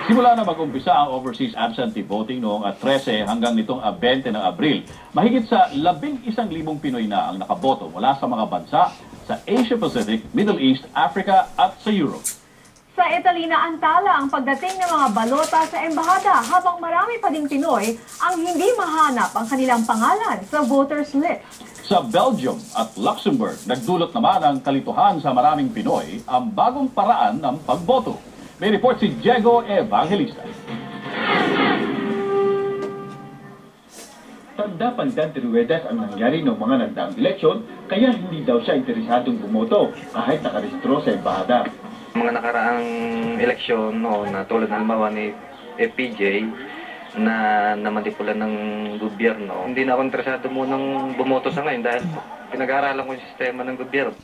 Simula na mag-umpisa ang overseas absentee voting noong 13 hanggang nitong 20 ng Abril, mahigit sa 11,000 Pinoy na ang nakaboto mula sa mga bansa sa Asia Pacific, Middle East, Africa at sa Europe. Sa Italy na antala ang pagdating ng mga balota sa embahada habang marami pa ding Pinoy ang hindi mahanap ang kanilang pangalan sa voters list. Sa Belgium at Luxembourg, nagdulot naman ang kalituhan sa maraming Pinoy ang bagong paraan ng pagboto. May report si Diego Evangelista. Tanda Pandan Teruedas ang nangyari ng mga nagdaang eleksyon, kaya hindi daw siya interesadong bumoto kahit nakarehistro sa embahada. Mga nakaraang eleksyon na tulad ng halimbawa ni FPJ na namanipulan ng gobyerno, hindi na ako interesado munang bumoto sa ngayon dahil pinag-aaralan ko yung sistema ng gobyerno.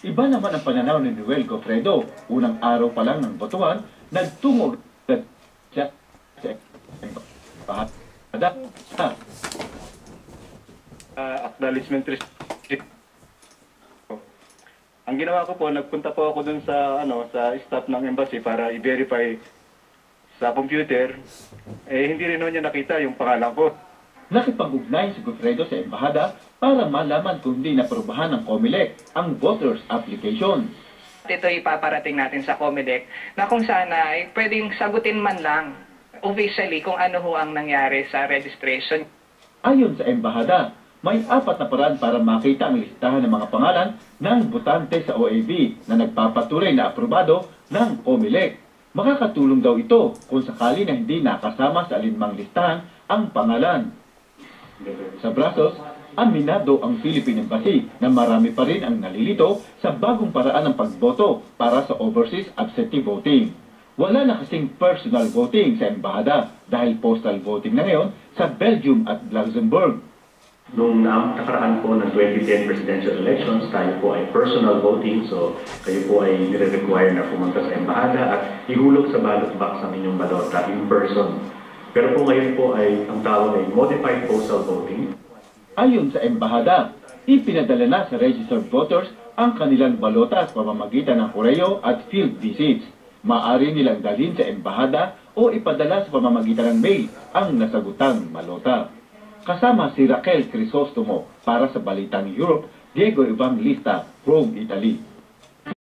Iba naman ang pananaw ni Noel Gofredo. Unang araw pa lang ng botohan, nagtungo siya sa embahada. Acknowledgement receipt. Ang ginawa ko po, nagpunta po ako dun sa sa staff ng embassy para i-verify sa computer. Hindi rin niya nakita yung pangalan ko. Nakipag-ugnay si Gofredo sa embahada para malaman kung hindi naprobahan ng COMELEC ang voters application. Ito ipaparating natin sa COMELEC na kung sana ay pwedeng sagutin man lang officially kung ano ho ang nangyari sa registration. Ayon sa embahada, may 4 na paraan para makita ang listahan ng mga pangalan ng botante sa OAV na nagpapatunay na aprobado ng COMELEC. Makakatulong daw ito kung sakali na hindi nakasama sa alinmang listahan ang pangalan. Sa Brasos, aminado ang Philippine Embassy na marami pa rin ang nalilito sa bagong paraan ng pagboto para sa overseas absentee voting. Wala na kasing personal voting sa embahada dahil postal voting na ngayon sa Belgium at Luxembourg. Noong nakaraan po ng 2010 presidential elections, tayo po ay personal voting, so kayo po ay nire-require na pumunta sa embahada at ihulog sa ballot box ang inyong balota in person. Pero po ngayon po ay ang tawag ay modified postal voting. Ayon sa embahada, ipinadala na sa registered voters ang kanilang balota sa pamamagitan ng koreo at field visits. Maaari nilang dalhin sa embahada o ipadala sa pamamagitan ng mail ang nasagutang balota. Kasama si Raquel Crisostomo para sa Balitang Europe, Diego Evangelista, Rome, Italy.